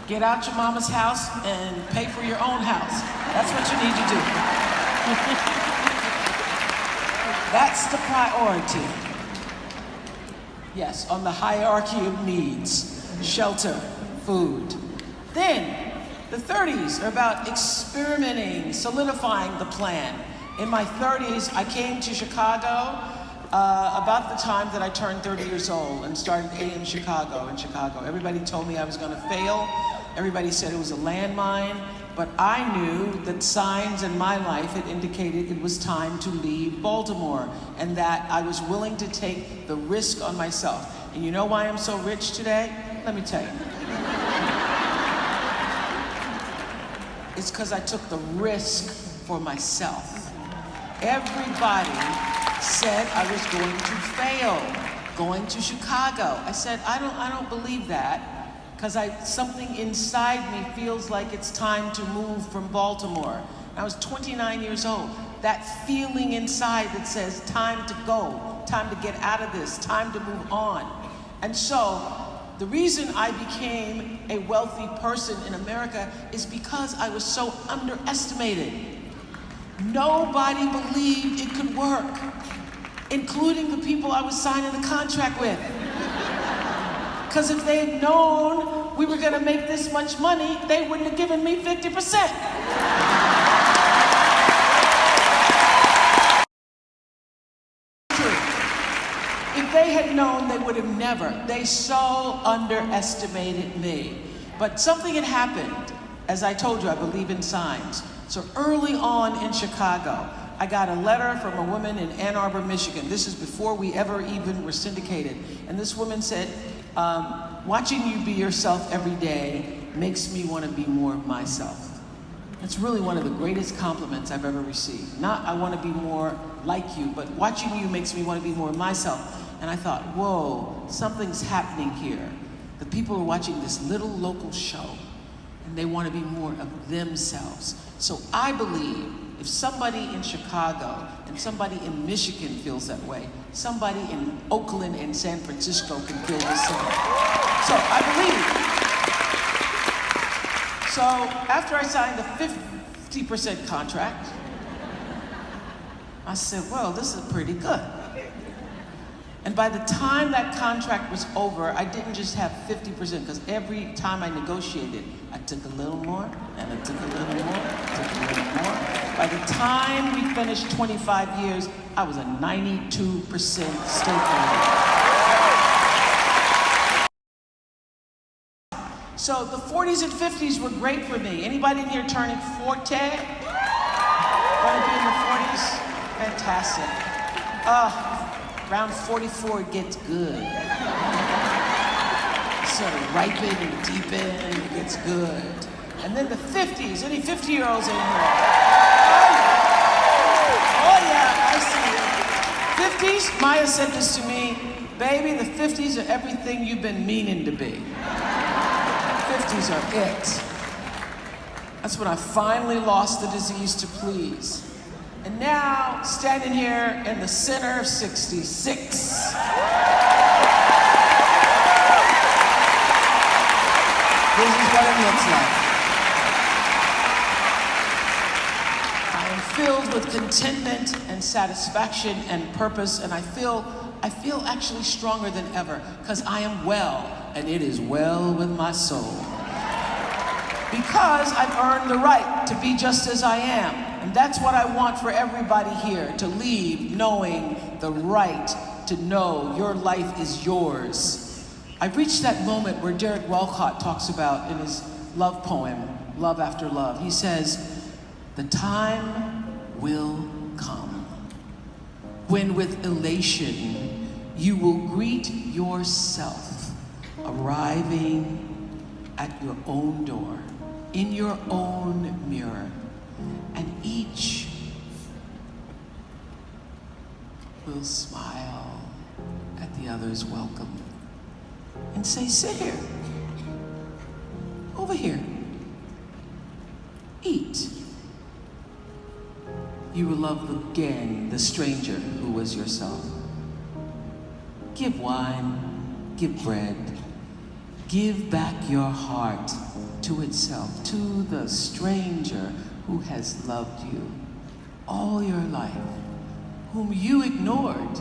Get out your mama's house and pay for your own house. That's what you need to do. That's the priority. Yes, on the hierarchy of needs, shelter, food. Then, the 30s are about experimenting, solidifying the plan. In my 30s, I came to Chicago about the time that I turned 30 years old and started AM Chicago in Chicago. Everybody told me I was gonna fail. Everybody said it was a landmine, but I knew that signs in my life had indicated it was time to leave Baltimore and that I was willing to take the risk on myself. And you know why I'm so rich today? Let me tell you. It's because I took the risk for myself. Everybody said I was going to fail, going to Chicago. I said, I don't believe that, because something inside me feels like it's time to move from Baltimore. I was 29 years old. That feeling inside that says, time to go, time to get out of this, time to move on. And so, the reason I became a wealthy person in America is because I was so underestimated. Nobody believed it could work, including the people I was signing the contract with. Because if they had known we were gonna make this much money, they wouldn't have given me 50%. If they had known, they would have never. They so underestimated me. But something had happened. As I told you, I believe in signs. So early on in Chicago, I got a letter from a woman in Ann Arbor, Michigan. This is before we ever even were syndicated. And this woman said, watching you be yourself every day makes me want to be more myself. It's really one of the greatest compliments I've ever received. Not I want to be more like you, but watching you makes me want to be more myself. And I thought, whoa, something's happening here. The people are watching this little local show, and they want to be more of themselves. So I believe if somebody in Chicago and somebody in Michigan feels that way, somebody in Oakland and San Francisco can feel the same. So I believe. So after I signed the 50% contract, I said, well, this is pretty good. And by the time that contract was over, I didn't just have 50%, because every time I negotiated, I took a little more, and I took a little more, took a little more. By the time we finished 25 years, I was a 92% stakeholder. So the 40s and 50s were great for me. Anybody in here turning 40? Want to be in the 40s? Fantastic. Around 44, it gets good. Sort of ripen and deepen, and it gets good. And then the 50s, any 50-year-olds in here? Oh yeah, I see it. 50s, Maya said this to me, baby, the 50s are everything you've been meaning to be. 50s are it. That's when I finally lost the disease to please. And now, standing here in the center of 66. This is what it looks like. I am filled with contentment and satisfaction and purpose, and I feel actually stronger than ever, because I am well, and it is well with my soul. Because I've earned the right to be just as I am. And that's what I want for everybody here, to leave knowing the right to know your life is yours. I've reached that moment where Derek Walcott talks about in his love poem, Love After Love. He says, the time will come when with elation you will greet yourself arriving at your own door, in your own mirror, and each will smile at the other's welcome and say, sit here, over here, eat. You will love again the stranger who was yourself. Give wine, give bread, Give back your heart to itself, to the stranger who has loved you all your life, whom you ignored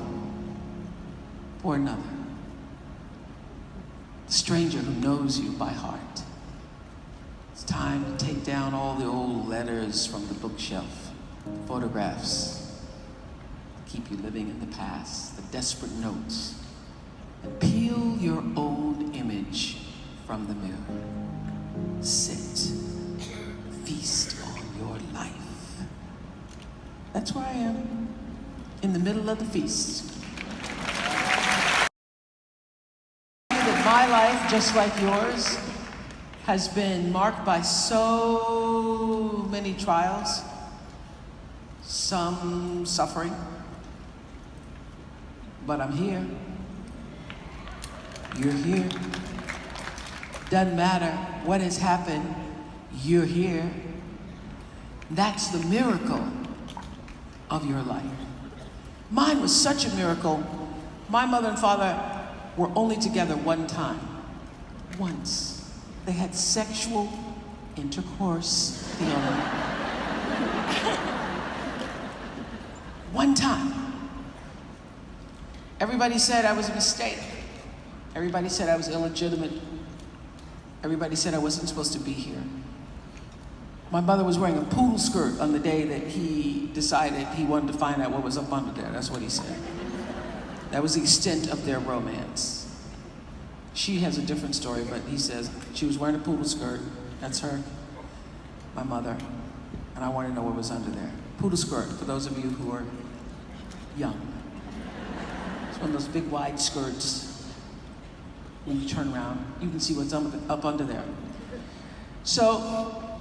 for another. The stranger who knows you by heart. It's time to take down all the old letters from the bookshelf, the photographs that keep you living in the past, the desperate notes, and peel your old image from the mirror. Sit, feast on your life. That's where I am, in the middle of the feast. That my life, just like yours, has been marked by so many trials, some suffering, but I'm here. You're here. Doesn't matter what has happened, you're here. That's the miracle of your life. Mine was such a miracle. My mother and father were only together one time. Once. They had sexual intercourse together. One time. Everybody said I was a mistake. Everybody said I was illegitimate. Everybody said I wasn't supposed to be here. My mother was wearing a poodle skirt on the day that he decided he wanted to find out what was up under there. That's what he said. That was the extent of their romance. She has a different story, but he says she was wearing a poodle skirt. That's her, my mother, and I want to know what was under there. Poodle skirt, for those of you who are young. It's one of those big wide skirts. When you turn around, you can see what's up under there. So,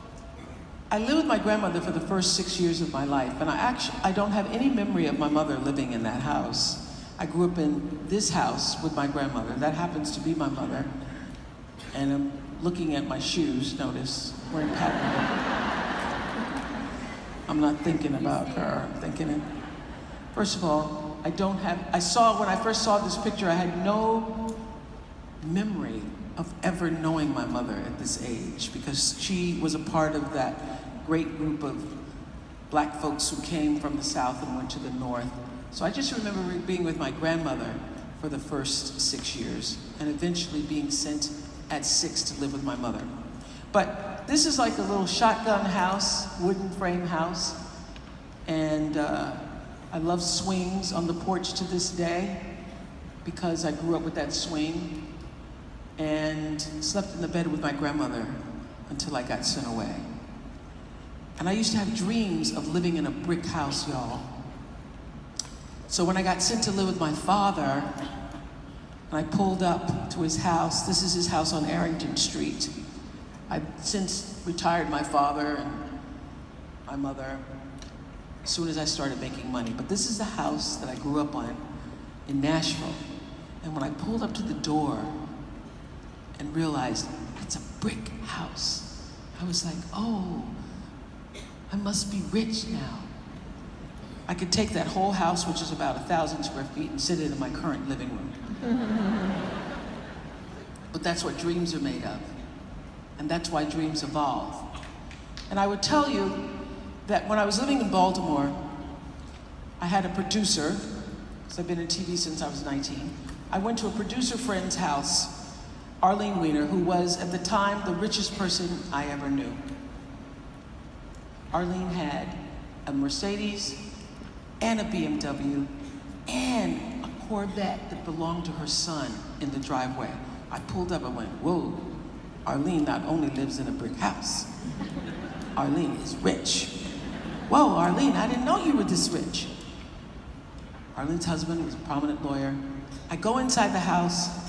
I lived with my grandmother for the first 6 years of my life, and I don't have any memory of my mother living in that house. I grew up in this house with my grandmother. That happens to be my mother. And I'm looking at my shoes, notice, wearing patent. I'm not thinking about her, I'm thinking it. First of all, when I first saw this picture, I had no memory of ever knowing my mother at this age, because she was a part of that great group of black folks who came from the South and went to the North. So I just remember being with my grandmother for the first 6 years, and eventually being sent at 6 to live with my mother. But this is like a little shotgun house, wooden frame house, and I love swings on the porch to this day, because I grew up with that swing, and slept in the bed with my grandmother until I got sent away. And I used to have dreams of living in a brick house, y'all. So when I got sent to live with my father, and I pulled up to his house, this is his house on Arrington Street. I've since retired my father and my mother as soon as I started making money. But this is the house that I grew up on in Nashville. And when I pulled up to the door, and realized it's a brick house, I was like, oh, I must be rich now. I could take that whole house, which is about 1,000 square feet, and sit it in my current living room. But that's what dreams are made of. And that's why dreams evolve. And I would tell you that when I was living in Baltimore, I had a producer, because I've been in TV since I was 19. I went to a producer friend's house, Arlene Weiner, who was, at the time, the richest person I ever knew. Arlene had a Mercedes and a BMW and a Corvette that belonged to her son in the driveway. I pulled up and went, whoa, Arlene not only lives in a brick house, Arlene is rich. Whoa, Arlene, I didn't know you were this rich. Arlene's husband was a prominent lawyer. I go inside the house,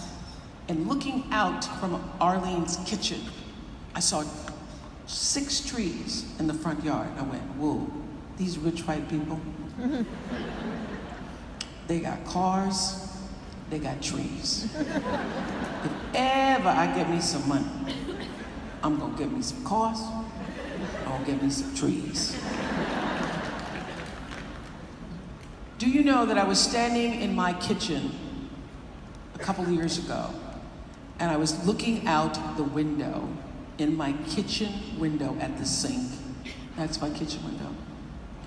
and looking out from Arlene's kitchen, I saw 6 trees in the front yard. I went, whoa, these rich white people, they got cars, they got trees. If ever I get me some money, I'm gonna get me some cars, I'm gonna get me some trees. Do you know that I was standing in my kitchen a couple of years ago, and I was looking out the window, in my kitchen window at the sink. That's my kitchen window.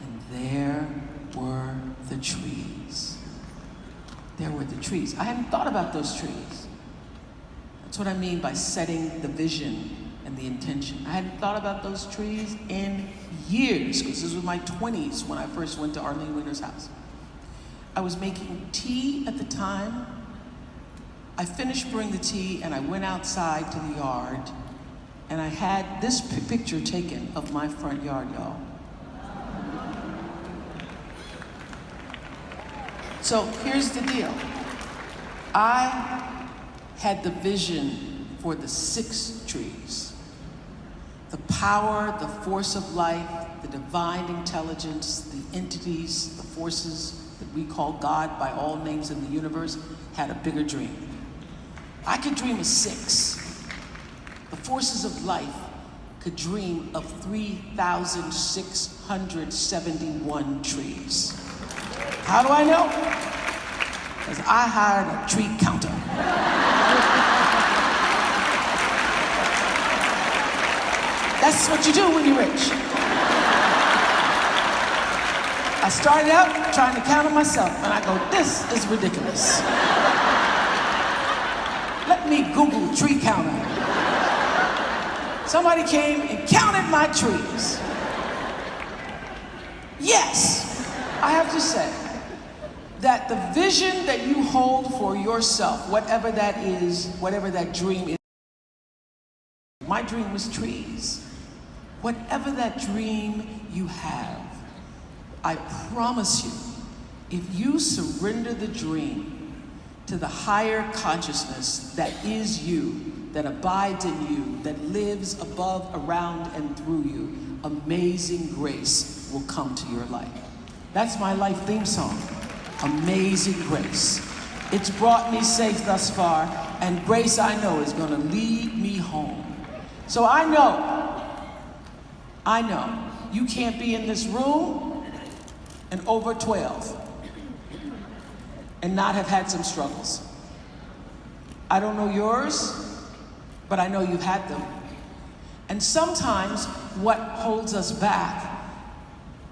And there were the trees. There were the trees. I hadn't thought about those trees. That's what I mean by setting the vision and the intention. I hadn't thought about those trees in years, because this was my 20s when I first went to Arlene Winter's house. I was making tea at the time. I finished brewing the tea and I went outside to the yard, and I had this picture taken of my front yard, y'all. So here's the deal. I had the vision for the 6 trees. The power, the force of life, the divine intelligence, the entities, the forces that we call God by all names in the universe, had a bigger dream. I could dream of 6. The forces of life could dream of 3,671 trees. How do I know? Because I hired a tree counter. That's what you do when you're rich. I started out trying to count them myself, and I go, this is ridiculous. Let me Google tree counter. Somebody came and counted my trees. Yes, I have to say that the vision that you hold for yourself, whatever that is, whatever that dream is, my dream was trees. Whatever that dream you have, I promise you, if you surrender the dream to the higher consciousness that is you, that abides in you, that lives above, around, and through you, amazing grace will come to your life. That's my life theme song, Amazing Grace. It's brought me safe thus far, and grace I know is gonna lead me home. So I know, you can't be in this room and over 12 and not have had some struggles. I don't know yours, but I know you've had them. And sometimes what holds us back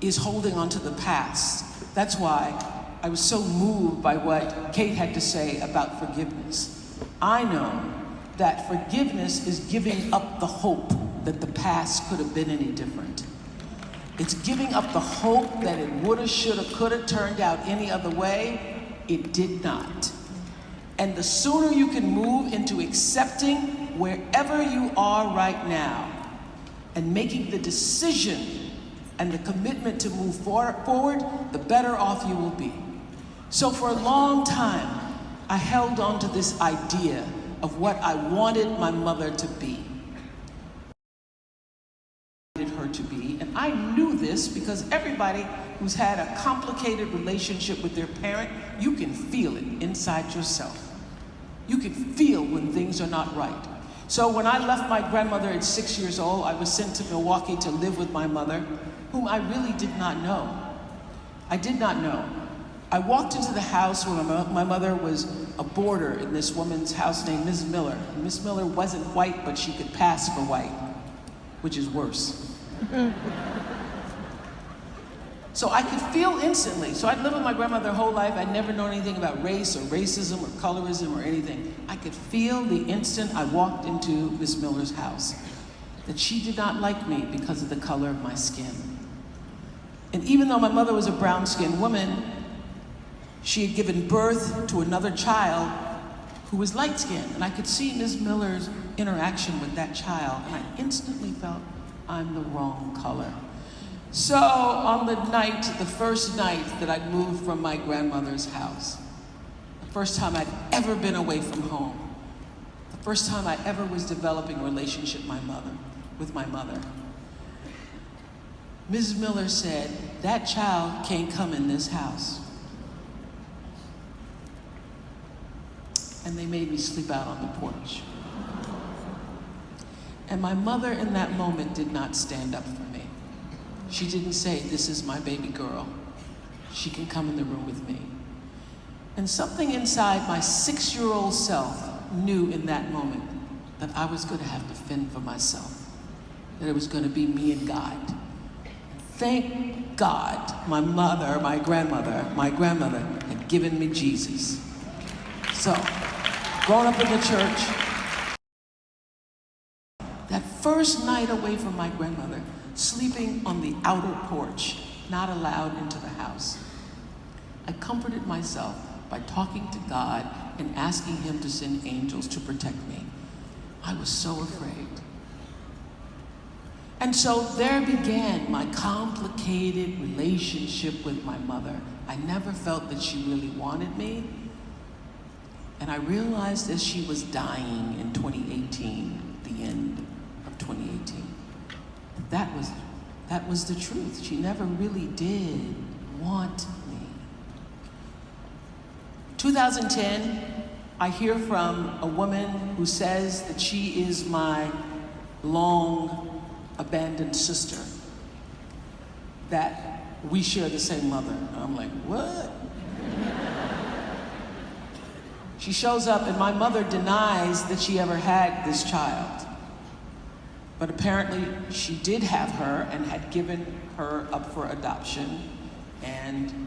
is holding on to the past. That's why I was so moved by what Kate had to say about forgiveness. I know that forgiveness is giving up the hope that the past could have been any different. It's giving up the hope that it woulda, shoulda, coulda turned out any other way. It did not. And the sooner you can move into accepting wherever you are right now and making the decision and the commitment to move forward, the better off you will be. So for a long time, I held on to this idea of what I wanted my mother to be. Her to be, and I knew this because everybody who's had a complicated relationship with their parent, you can feel it inside yourself. You can feel when things are not right. So when I left my grandmother at 6 years old, I was sent to Milwaukee to live with my mother, whom I really did not know. I did not know. I walked into the house when my mother was a boarder in this woman's house named Ms. Miller. Ms. Miller wasn't white, but she could pass for white, which is worse. So I could feel instantly. So I'd lived with my grandmother her whole life. I'd never known anything about race or racism or colorism or anything. I could feel the instant I walked into Miss Miller's house that she did not like me because of the color of my skin. And even though my mother was a brown-skinned woman, she had given birth to another child who was light-skinned. And I could see Ms. Miller's interaction with that child, and I instantly felt I'm the wrong color. So on the first night that I moved from my grandmother's house, the first time I'd ever been away from home, the first time I ever was developing a relationship with my mother, Mrs. Miller said, that child can't come in this house. And they made me sleep out on the porch. And my mother in that moment did not stand up for me. She didn't say, this is my baby girl. She can come in the room with me. And something inside my 6-year-old self knew in that moment that I was going to have to fend for myself, that it was going to be me and God. Thank God my grandmother had given me Jesus. So, growing up in the church, that first night away from my grandmother, sleeping on the outer porch, not allowed into the house, I comforted myself by talking to God and asking him to send angels to protect me. I was so afraid. And so there began my complicated relationship with my mother. I never felt that she really wanted me. And I realized as she was dying in 2018, the end of 2018, that was the truth. She never really did want me. 2010, I hear from a woman who says that she is my long abandoned sister, that we share the same mother. I'm like, what? She shows up and my mother denies that she ever had this child. But apparently she did have her and had given her up for adoption. And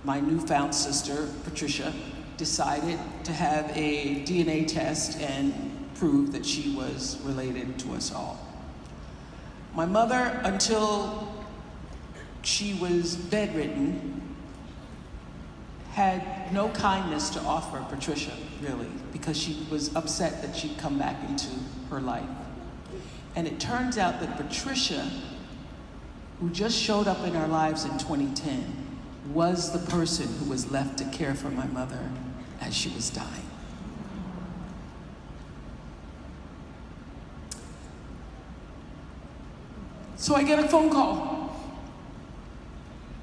my newfound sister, Patricia, decided to have a DNA test and prove that she was related to us all. My mother, until she was bedridden, had no kindness to offer Patricia, really, because she was upset that she'd come back into her life. And it turns out that Patricia, who just showed up in our lives in 2010, was the person who was left to care for my mother as she was dying. So I get a phone call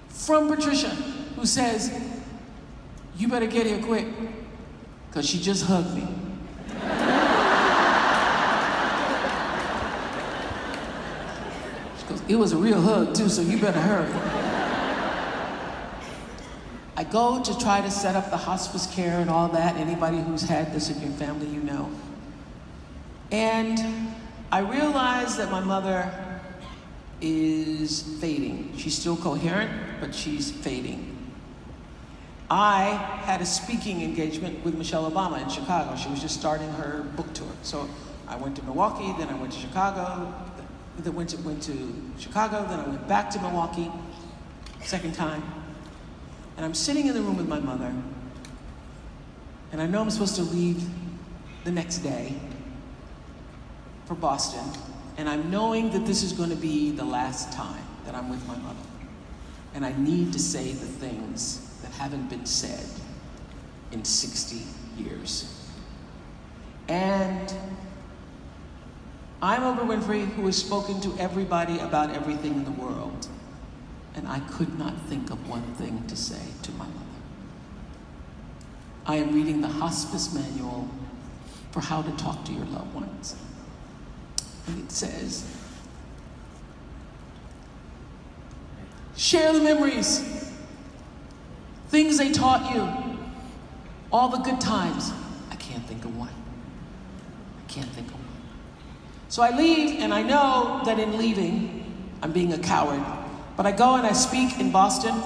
from Patricia who says, "You better get here quick, because she just hugged me." She goes, "It was a real hug too, so you better hurry." I go to try to set up the hospice care and all that. Anybody who's had this in your family, you know. And I realize that my mother is fading. She's still coherent, but she's fading. I had a speaking engagement with Michelle Obama in Chicago. She was just starting her book tour. So I went to Milwaukee, then I went to Chicago, then went to Chicago, then I went back to Milwaukee, second time. And I'm sitting in the room with my mother, and I know I'm supposed to leave the next day for Boston, and I'm knowing that this is going to be the last time that I'm with my mother. And I need to say the things that haven't been said in 60 years. And I'm Oprah Winfrey, who has spoken to everybody about everything in the world. And I could not think of one thing to say to my mother. I am reading the hospice manual for how to talk to your loved ones. And it says, share the memories, things they taught you, all the good times. I can't think of one. I can't think of one. So I leave, and I know that in leaving, I'm being a coward. But I go and I speak in Boston,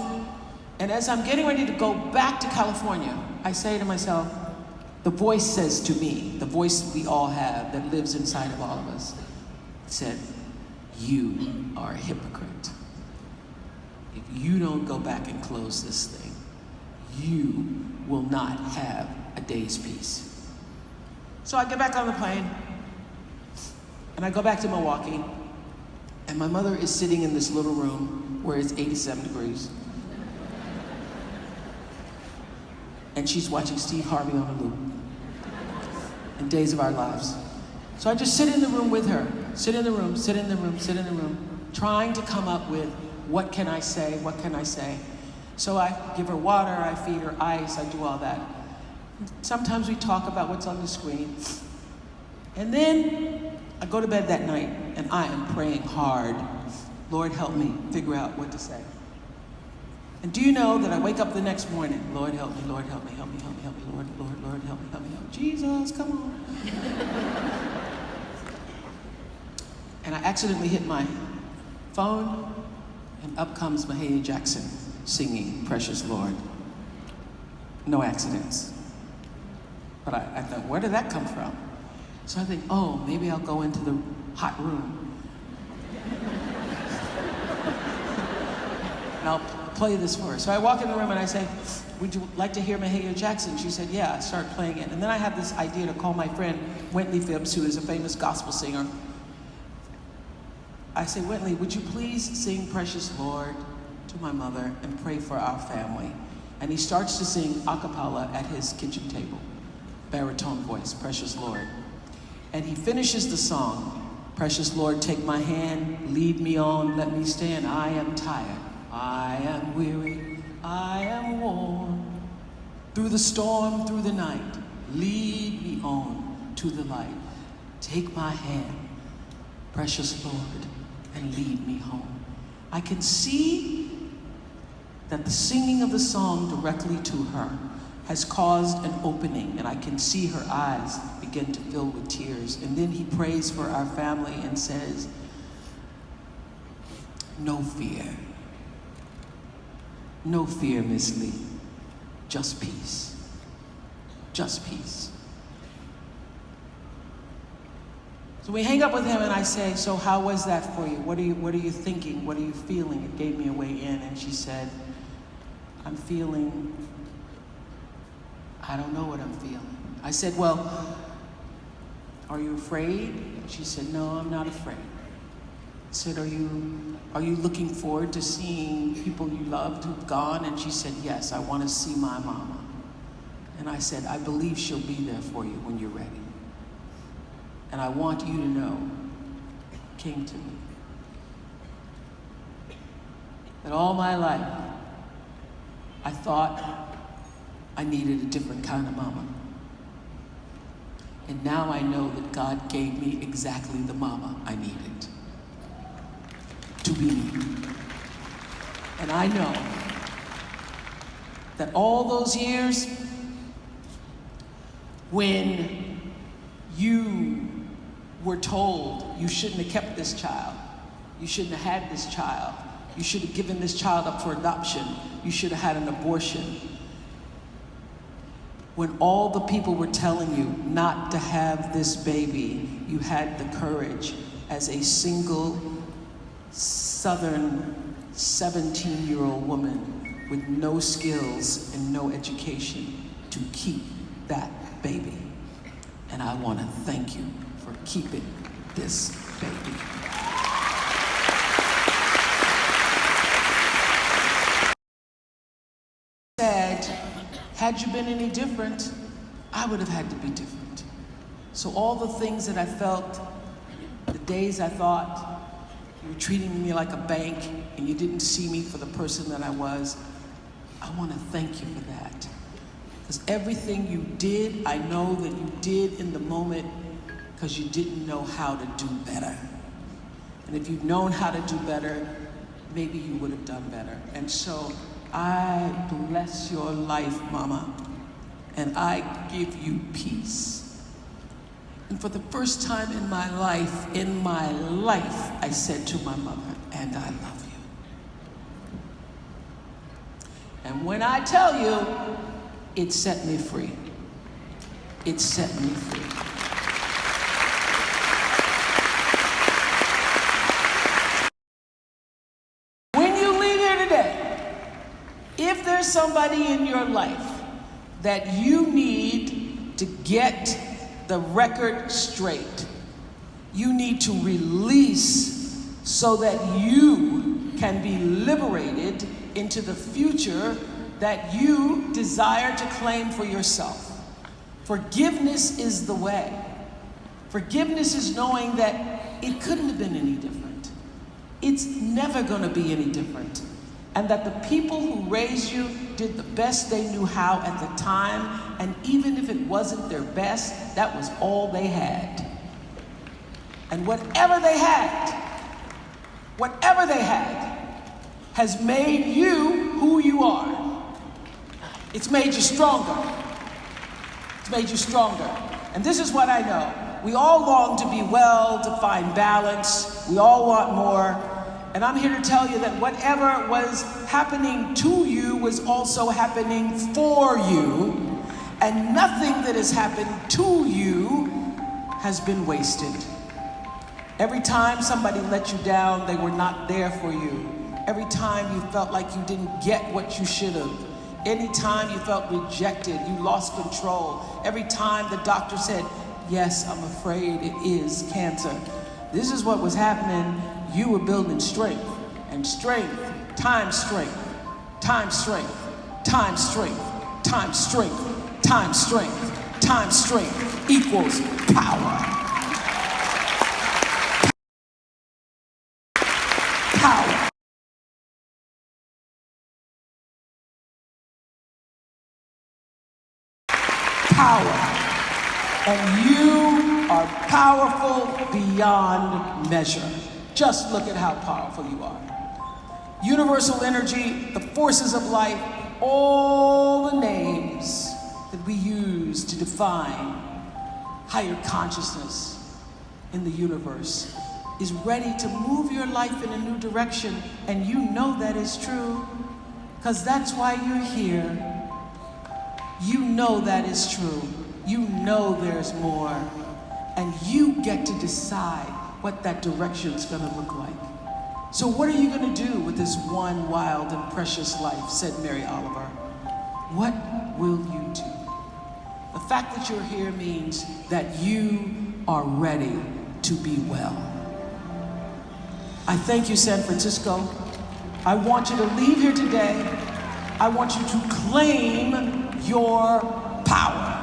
and as I'm getting ready to go back to California, I say to myself, the voice says to me, the voice we all have that lives inside of all of us, said, you are a hypocrite. If you don't go back and close this thing, you will not have a day's peace. So I get back on the plane, and I go back to Milwaukee, and my mother is sitting in this little room where it's 87 degrees. And she's watching Steve Harvey on a loop and Days of Our Lives. So I just sit in the room with her, sit in the room, trying to come up with, what can I say, what can I say? So I give her water, I feed her ice, I do all that. Sometimes we talk about what's on the screen. And then I go to bed that night, and I am praying hard. Lord, help me figure out what to say. And do you know that I wake up the next morning, Lord help me, Lord help me, help me, help me, help me, Lord, Lord, Lord, help me, help me, help me. Jesus, come on. And I accidentally hit my phone, and up comes Mahalia Jackson singing Precious Lord. No accidents. But I thought, where did that come from? So I think, oh, maybe I'll go into the hot room. And I'll play this for her. So I walk in the room and I say, would you like to hear Mahalia Jackson? She said, yeah. I start playing it. And then I have this idea to call my friend Wentley Phibbs, who is a famous gospel singer. I say, Wentley, would you please sing Precious Lord to my mother and pray for our family? And he starts to sing a cappella at his kitchen table. Baritone voice, Precious Lord. And he finishes the song, Precious Lord, take my hand, lead me on, let me stand. I am tired, I am weary, I am worn. Through the storm, through the night, lead me on to the light. Take my hand, precious Lord, and lead me home. I can see that the singing of the song directly to her has caused an opening, and I can see her eyes begin to fill with tears. And then he prays for our family and says, no fear. No fear, Miss Lee. Just peace. Just peace. So we hang up with him and I say, so how was that for you? What are you thinking? What are you feeling? It gave me a way in, and she said, I'm feeling, I don't know what I'm feeling. I said, well, are you afraid? And she said, no, I'm not afraid. I said, are you looking forward to seeing people you loved who've gone? And she said, yes, I want to see my mama. And I said, I believe she'll be there for you when you're ready. And I want you to know, came to me, that all my life, I thought I needed a different kind of mama. And now I know that God gave me exactly the mama I needed to be me. And I know that all those years when you were told you shouldn't have kept this child, you shouldn't have had this child, you should have given this child up for adoption, you should have had an abortion. When all the people were telling you not to have this baby, you had the courage as a single Southern 17-year-old woman with no skills and no education to keep that baby. And I want to thank you for keeping this baby. Said, had you been any different, I would have had to be different. So all the things that I felt, the days I thought you were treating me like a bank and you didn't see me for the person that I was, I want to thank you for that. Because everything you did, I know that you did in the moment because you didn't know how to do better. And if you'd known how to do better, maybe you would have done better. And so I bless your life, Mama, and I give you peace. And for the first time in my life, I said to my mother, and I love you. And when I tell you, it set me free. It set me free. When you leave here today, if there's somebody in your life that you need to get the record straight, you need to release so that you can be liberated into the future that you desire to claim for yourself. Forgiveness is the way. Forgiveness is knowing that it couldn't have been any different. It's never going to be any different. And that the people who raised you did the best they knew how at the time, and even if it wasn't their best, that was all they had. And whatever they had, has made you who you are. It's made you stronger. It's made you stronger. And this is what I know. We all long to be well, to find balance. We all want more. And I'm here to tell you that whatever was happening to you was also happening for you. And nothing that has happened to you has been wasted. Every time somebody let you down, they were not there for you. Every time you felt like you didn't get what you should have. Anytime you felt rejected, you lost control. Every time the doctor said, yes, I'm afraid it is cancer. This is what was happening. You were building strength. And strength, times strength, times strength, times strength, times strength, times strength, times strength equals power. Power. Power. And you are powerful beyond measure. Just look at how powerful you are. Universal energy, the forces of life, all the names that we use to define higher consciousness in the universe is ready to move your life in a new direction. And you know that is true, because that's why you're here. You know that is true. You know there's more. And you get to decide what that direction's gonna look like. So what are you gonna do with this one wild and precious life, said Mary Oliver. What will you do? The fact that you're here means that you are ready to be well. I thank you, San Francisco. I want you to leave here today. I want you to claim your power.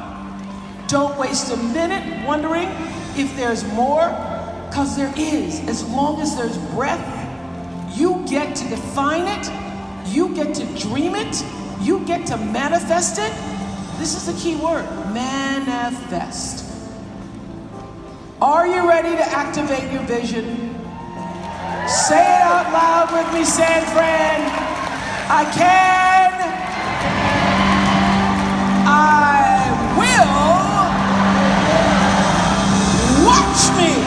Don't waste a minute wondering if there's more, because there is. As long as there's breath, you get to define it, you get to dream it, you get to manifest it. This is the key word, manifest. Are you ready to activate your vision? Say it out loud with me, San Fran. I can. I will. Watch me.